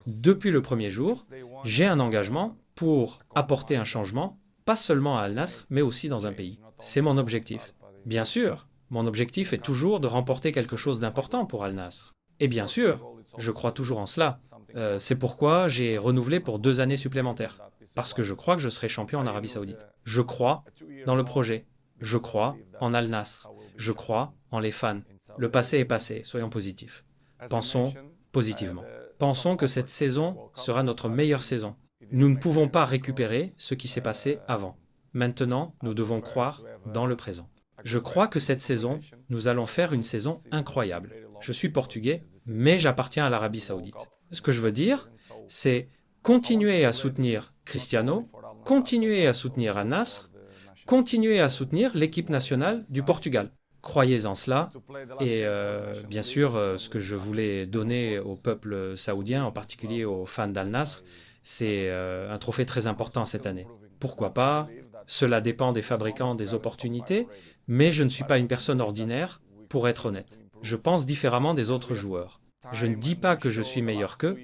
Depuis le premier jour, j'ai un engagement pour apporter un changement, pas seulement à Al-Nasr, mais aussi dans un pays. C'est mon objectif. Bien sûr, mon objectif est toujours de remporter quelque chose d'important pour Al-Nasr. Et bien sûr, je crois toujours en cela. C'est pourquoi j'ai renouvelé pour 2 années supplémentaires. Parce que je crois que je serai champion en Arabie Saoudite. Je crois dans le projet. Je crois en Al-Nasr. Je crois en les fans. Le passé est passé, soyons positifs. Pensons positivement. Pensons que cette saison sera notre meilleure saison. Nous ne pouvons pas récupérer ce qui s'est passé avant. Maintenant, nous devons croire dans le présent. Je crois que cette saison, nous allons faire une saison incroyable. Je suis portugais, mais j'appartiens à l'Arabie Saoudite. Ce que je veux dire, c'est continuer à soutenir Cristiano, continuer à soutenir Al-Nasr, continuer à soutenir l'équipe nationale du Portugal. Croyez en cela. Et bien sûr, ce que je voulais donner au peuple saoudien, en particulier aux fans d'Al-Nasr, c'est un trophée très important cette année. Pourquoi pas? Cela dépend des fabricants des opportunités, mais je ne suis pas une personne ordinaire, pour être honnête. Je pense différemment des autres joueurs. Je ne dis pas que je suis meilleur qu'eux,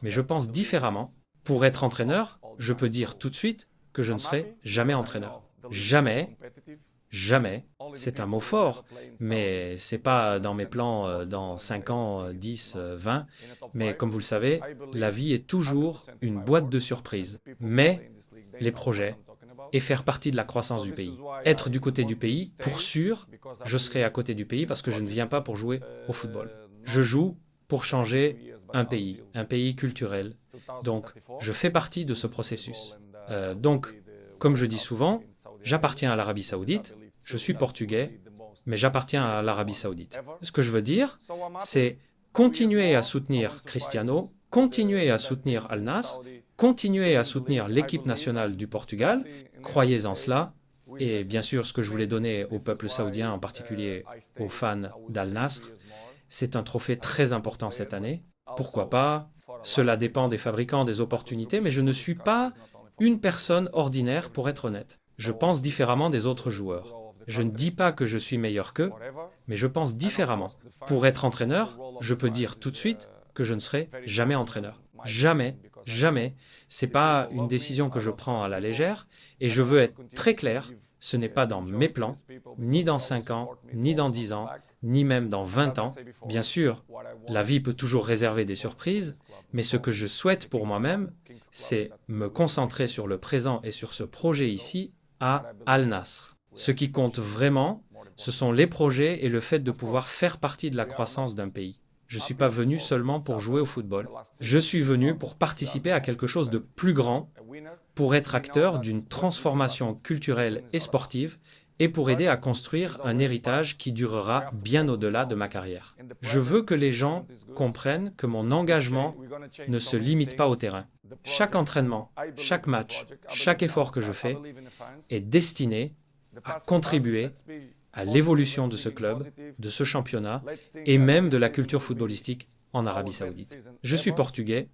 mais je pense différemment. Pour être entraîneur, je peux dire tout de suite que je ne serai jamais entraîneur. Jamais, jamais, c'est un mot fort, mais c'est pas dans mes plans dans 5 ans, 10, 20. Mais comme vous le savez, la vie est toujours une boîte de surprises. Mais les projets et faire partie de la croissance du pays. Être du côté du pays, pour sûr, je serai à côté du pays parce que je ne viens pas pour jouer au football. Je joue pour changer un pays culturel. Donc, je fais partie de ce processus. Donc, comme je dis souvent, j'appartiens à l'Arabie Saoudite, je suis portugais, mais j'appartiens à l'Arabie Saoudite. Ce que je veux dire, c'est continuer à soutenir Cristiano, continuer à soutenir Al-Nasr, continuer à soutenir l'équipe nationale du Portugal, croyez en cela, et bien sûr ce que je voulais donner au peuple saoudien, en particulier aux fans d'Al-Nasr, c'est un trophée très important cette année. Pourquoi pas? Cela dépend des fabricants, des opportunités, mais je ne suis pas une personne ordinaire pour être honnête. Je pense différemment des autres joueurs. Je ne dis pas que je suis meilleur qu'eux, mais je pense différemment. Pour être entraîneur, je peux dire tout de suite que je ne serai jamais entraîneur. Jamais, jamais. C'est pas une décision que je prends à la légère, et je veux être très clair, ce n'est pas dans mes plans, ni dans 5 ans, ni dans 10 ans, ni même dans 20 ans. Bien sûr, la vie peut toujours réserver des surprises, mais ce que je souhaite pour moi-même, c'est me concentrer sur le présent et sur ce projet ici, à Al-Nasr. Ce qui compte vraiment, ce sont les projets et le fait de pouvoir faire partie de la croissance d'un pays. Je ne suis pas venu seulement pour jouer au football. Je suis venu pour participer à quelque chose de plus grand, pour être acteur d'une transformation culturelle et sportive et pour aider à construire un héritage qui durera bien au-delà de ma carrière. Je veux que les gens comprennent que mon engagement ne se limite pas au terrain. Chaque entraînement, chaque match, chaque effort que je fais est destiné à contribuer à l'évolution de ce club, de ce championnat et même de la culture footballistique en Arabie Saoudite. Je suis portugais,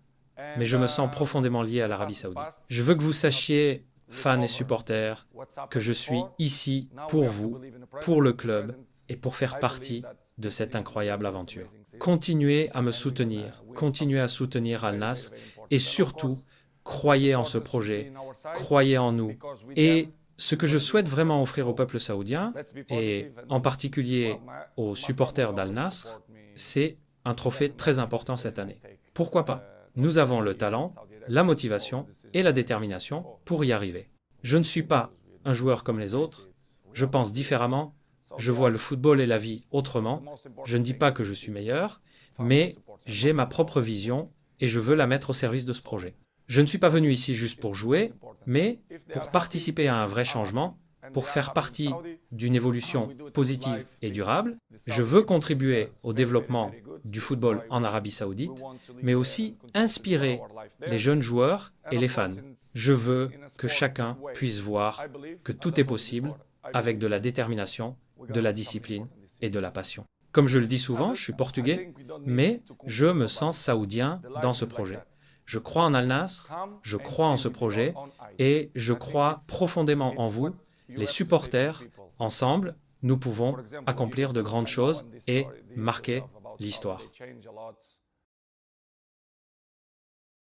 mais je me sens profondément lié à l'Arabie Saoudite. Je veux que vous sachiez, fans et supporters, que je suis ici pour vous, pour le club et pour faire partie de cette incroyable aventure. Continuez à me soutenir, continuez à soutenir Al-Nasr et surtout, croyez en ce projet, croyez en nous. Et ce que je souhaite vraiment offrir au peuple saoudien, et en particulier aux supporters d'Al-Nasr, c'est un trophée très important cette année. Pourquoi pas? Nous avons le talent, la motivation et la détermination pour y arriver. Je ne suis pas un joueur comme les autres, je pense différemment, je vois le football et la vie autrement, je ne dis pas que je suis meilleur, mais j'ai ma propre vision et je veux la mettre au service de ce projet. Je ne suis pas venu ici juste pour jouer, mais pour participer à un vrai changement, pour faire partie d'une évolution positive et durable. Je veux contribuer au développement du football en Arabie Saoudite, mais aussi inspirer les jeunes joueurs et les fans. Je veux que chacun puisse voir que tout est possible avec de la détermination, de la discipline et de la passion. Comme je le dis souvent, je suis portugais, mais je me sens saoudien dans ce projet. Je crois en Al-Nasr, je crois en ce projet et je crois profondément en vous, les supporters. Ensemble, nous pouvons accomplir de grandes choses et marquer l'histoire.